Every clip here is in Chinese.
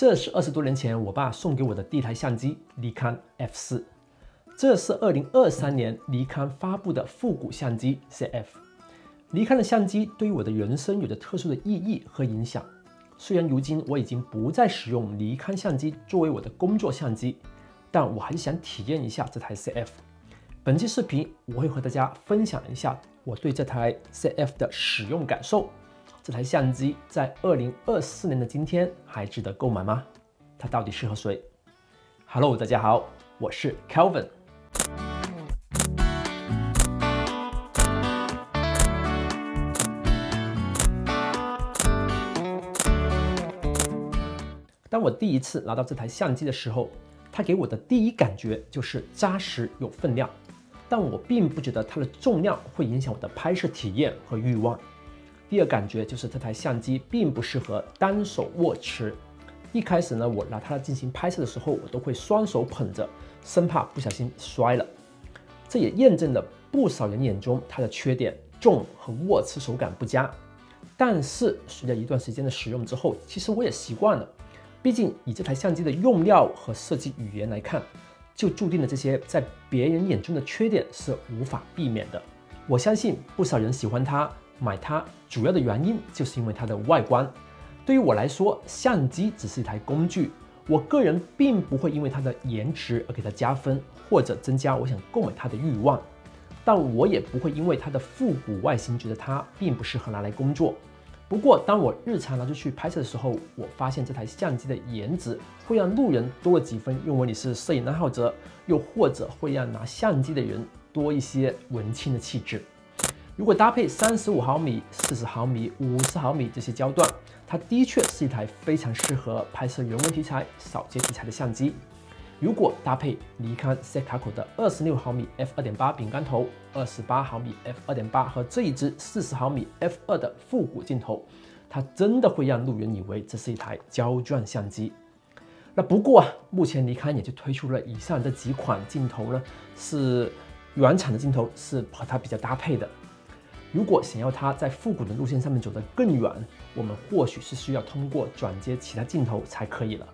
这是20多年前我爸送给我的第一台相机尼康 F4， 这是2023年尼康发布的复古相机 ZF。尼康的相机对于我的人生有着特殊的意义和影响。虽然如今我已经不再使用尼康相机作为我的工作相机，但我还是想体验一下这台 ZF。本期视频我会和大家分享一下我对这台 ZF 的使用感受。这台相机在2024年的今天还值得购买吗？它到底适合谁 ？Hello， 大家好，我是 Kelvin。当我第一次拿到这台相机的时候，它给我的第一感觉就是扎实有分量，但我并不觉得它的重量会影响我的拍摄体验和欲望。第二感觉就是这台相机并不适合单手握持。一开始呢，我拿它进行拍摄的时候，我都会双手捧着，生怕不小心摔了。这也验证了不少人眼中它的缺点：重和握持手感不佳。但是随着一段时间的使用之后，其实我也习惯了。毕竟以这台相机的用料和设计语言来看，就注定了这些在别人眼中的缺点是无法避免的。我相信不少人喜欢它，买它主要的原因就是因为它的外观。对于我来说，相机只是一台工具，我个人并不会因为它的颜值而给它加分，或者增加我想购买它的欲望。但我也不会因为它的复古外形觉得它并不适合拿来工作。不过，当我日常拿出去拍摄的时候，我发现这台相机的颜值会让路人多了几分认为你是摄影爱好者，又或者会让拿相机的人多一些文青的气质。如果搭配35毫米、40毫米、50毫米这些焦段，它的确是一台非常适合拍摄人文题材、扫街题材的相机。如果搭配尼康 Sekako 的26毫米 f2.8 饼干头、28毫米 f2.8 和这一支40毫米 f2 的复古镜头，它真的会让路人以为这是一台胶卷相机。那不过目前尼康也就推出了以上这几款镜头呢，是原厂的镜头，是和它比较搭配的。如果想要它在复古的路线上面走得更远，我们或许是需要通过转接其他镜头才可以了。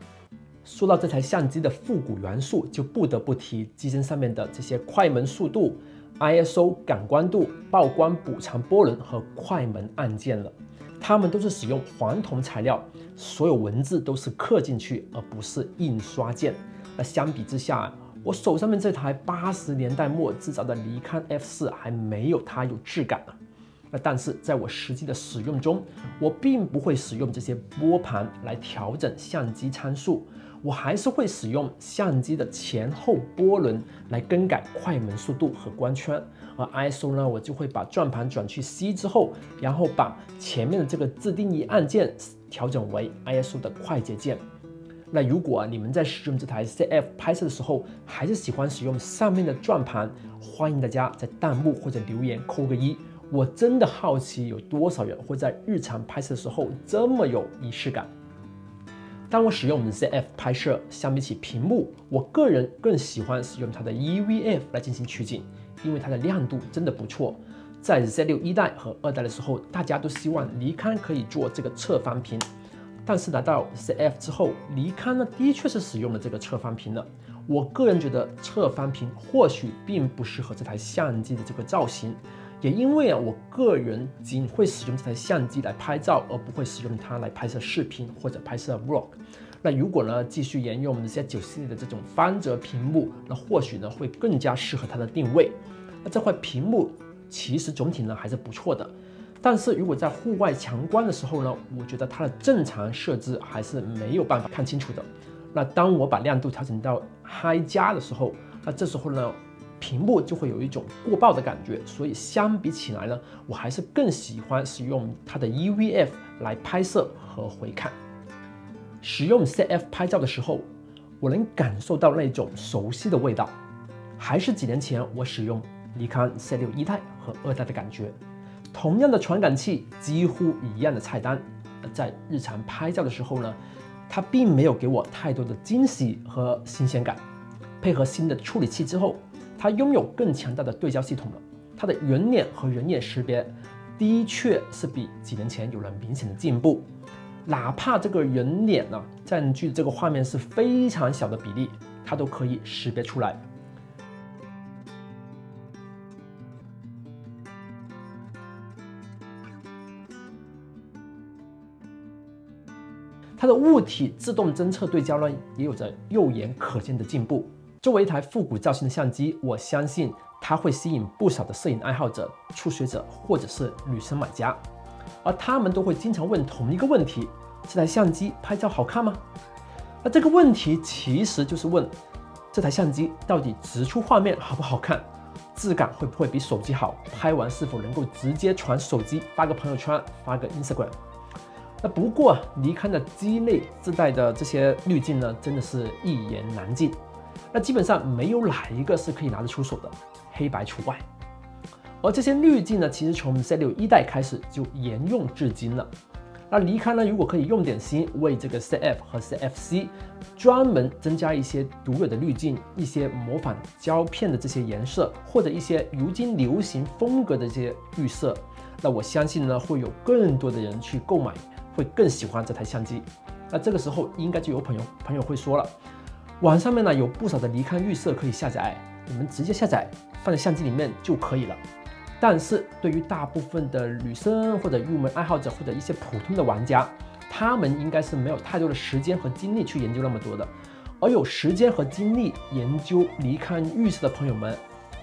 说到这台相机的复古元素，就不得不提机身上面的这些快门速度、ISO 感光度、曝光补偿波轮和快门按键了。它们都是使用黄铜材料，所有文字都是刻进去，而不是印刷件。那相比之下，我手上面这台80年代末制造的尼康 F4还没有它有质感。但是在我实际的使用中，我并不会使用这些拨盘来调整相机参数，我还是会使用相机的前后波轮来更改快门速度和光圈。而 ISO 呢，我就会把转盘转去 C 之后，然后把前面的这个自定义按键调整为 ISO 的快捷键。那如果你们在使用这台 ZF 拍摄的时候，还是喜欢使用上面的转盘，欢迎大家在弹幕或者留言扣个1。我真的好奇有多少人会在日常拍摄的时候这么有仪式感。当我使用 ZF 拍摄，相比起屏幕，我个人更喜欢使用它的 EVF 来进行取景，因为它的亮度真的不错。在 Z6 一代和2代的时候，大家都希望尼康可以做这个侧翻屏，但是拿到 ZF 之后，尼康呢的确是使用了这个侧翻屏了。我个人觉得侧翻屏或许并不适合这台相机的这个造型。也因为我个人仅会使用这台相机来拍照，而不会使用它来拍摄视频或者拍摄 vlog。那如果呢继续沿用我们Z9系列的这种翻折屏幕，那或许呢会更加适合它的定位。那这块屏幕其实总体呢还是不错的，但是如果在户外强光的时候呢，我觉得它的正常设置还是没有办法看清楚的。那当我把亮度调整到 High 加的时候，那这时候呢，屏幕就会有一种过曝的感觉，所以相比起来呢，我还是更喜欢使用它的 EVF 来拍摄和回看。使用 ZF 拍照的时候，我能感受到那种熟悉的味道，还是几年前我使用尼康 Z6 一代和2代的感觉。同样的传感器，几乎一样的菜单，在日常拍照的时候呢，它并没有给我太多的惊喜和新鲜感。配合新的处理器之后，它拥有更强大的对焦系统了，它的圆脸和人脸识别的确是比几年前有了明显的进步。哪怕这个人脸呢占据这个画面是非常小的比例，它都可以识别出来。它的物体自动侦测对焦呢，也有着肉眼可见的进步。作为一台复古造型的相机，我相信它会吸引不少的摄影爱好者、初学者或者是女生买家，而他们都会经常问同一个问题：这台相机拍照好看吗？那这个问题其实就是问这台相机到底直出画面好不好看，质感会不会比手机好，拍完是否能够直接传手机发个朋友圈、发个 Instagram。那不过尼康的机内自带的这些滤镜呢，真的是一言难尽。那基本上没有哪一个是可以拿得出手的，黑白除外。而这些滤镜呢，其实从 Z6 一代开始就沿用至今了。那尼康呢，如果可以用点心，为这个 CF 和 CFC 专门增加一些独有的滤镜，一些模仿胶片的这些颜色，或者一些如今流行风格的这些预设，那我相信呢，会有更多的人去购买，会更喜欢这台相机。那这个时候应该就有朋友会说了，网上面呢有不少的尼康预设可以下载，你们直接下载放在相机里面就可以了。但是对于大部分的女生或者入门爱好者或者一些普通的玩家，他们应该是没有太多的时间和精力去研究那么多的。而有时间和精力研究尼康预设的朋友们，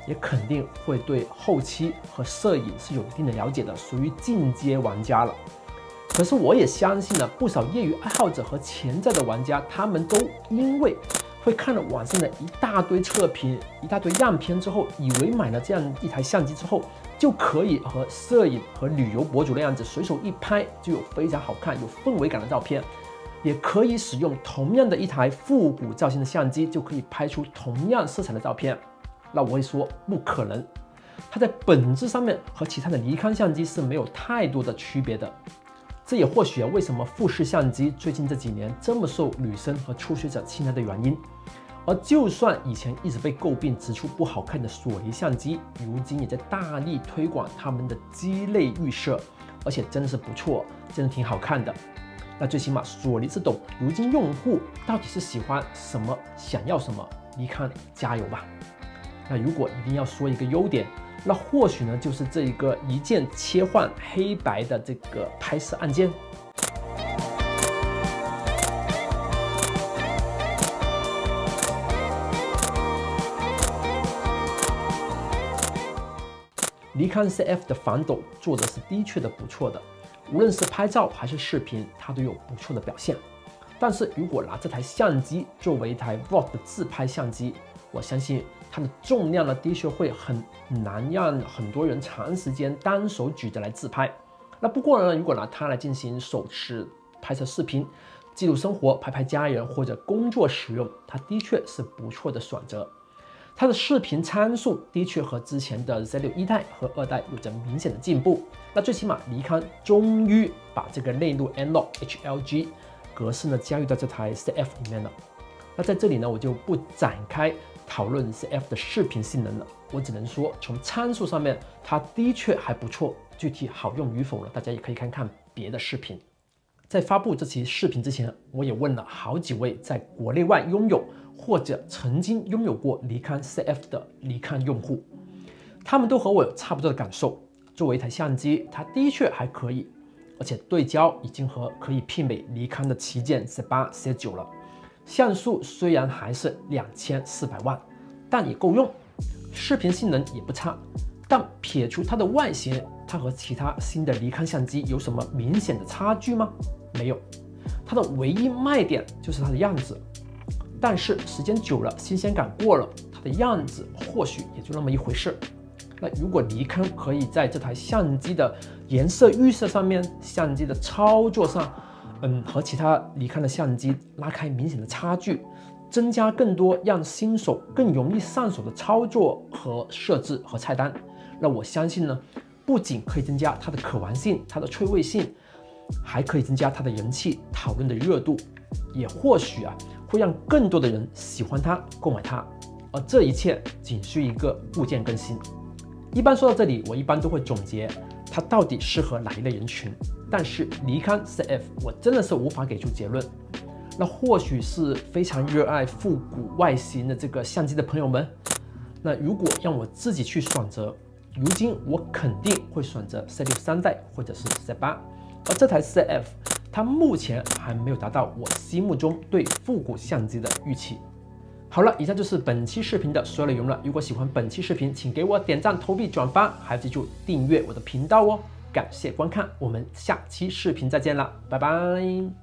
也肯定会对后期和摄影是有一定的了解的，属于进阶玩家了。可是我也相信呢，不少业余爱好者和潜在的玩家，他们都因为会看了网上的一大堆测评、一大堆样片之后，以为买了这样一台相机之后，就可以和摄影和旅游博主那样子随手一拍就有非常好看、有氛围感的照片，也可以使用同样的一台复古造型的相机，就可以拍出同样色彩的照片。那我会说不可能，它在本质上面和其他的尼康相机是没有太多的区别的。这也或许为什么富士相机最近这几年这么受女生和初学者青睐的原因。而就算以前一直被诟病直出不好看的索尼相机，如今也在大力推广他们的机内预设，而且真的是不错，真的挺好看的。那最起码索尼是懂如今用户到底是喜欢什么，想要什么，尼康加油吧。那如果一定要说一个优点，那或许呢就是这一个一键切换黑白的这个拍摄按键。尼康 CF 的防抖做的是的确的不错的，无论是拍照还是视频，它都有不错的表现。但是如果拿这台相机作为一台 Vlog 的自拍相机，我相信它的重量呢的确会很难让很多人长时间单手举着来自拍。那不过呢，如果拿它来进行手持拍摄视频、记录生活、拍拍家人或者工作使用，它的确是不错的选择。它的视频参数的确和之前的 Z6 一代和2代有着明显的进步。那最起码尼康终于把这个内录 N-Log HLG 格式呢加入到这台 CF 里面了。那在这里呢，我就不展开讨论 CF 的视频性能了，我只能说从参数上面它的确还不错，具体好用与否呢，大家也可以看看别的视频。在发布这期视频之前，我也问了好几位在国内外拥有或者曾经拥有过尼康 CF 的尼康用户，他们都和我有差不多的感受。作为一台相机，它的确还可以，而且对焦已经可以媲美尼康的旗舰 Z8、Z9 了。像素虽然还是2400万，但也够用。视频性能也不差，但撇除它的外形，它和其他新的尼康相机有什么明显的差距吗？没有。它的唯一卖点就是它的样子。但是时间久了，新鲜感过了，它的样子或许也就那么一回事。那如果尼康可以在这台相机的颜色预设上面、相机的操作上，和其他尼康的相机拉开明显的差距，增加更多让新手更容易上手的操作和设置和菜单，那我相信呢，不仅可以增加它的可玩性、它的趣味性，还可以增加它的人气、讨论的热度，也或许会让更多的人喜欢它、购买它。而这一切仅需一个部件更新。一般说到这里，我一般都会总结它到底适合哪一类人群。但是离开 ZF， 我真的是无法给出结论。那或许是非常热爱复古外形的这个相机的朋友们，那如果让我自己去选择，如今我肯定会选择 Z6 3代或者是 Z8， 而这台 ZF 它目前还没有达到我心目中对复古相机的预期。好了，以上就是本期视频的所有内容了。如果喜欢本期视频，请给我点赞、投币、转发，还要记住订阅我的频道哦。感谢观看，我们下期视频再见了，拜拜。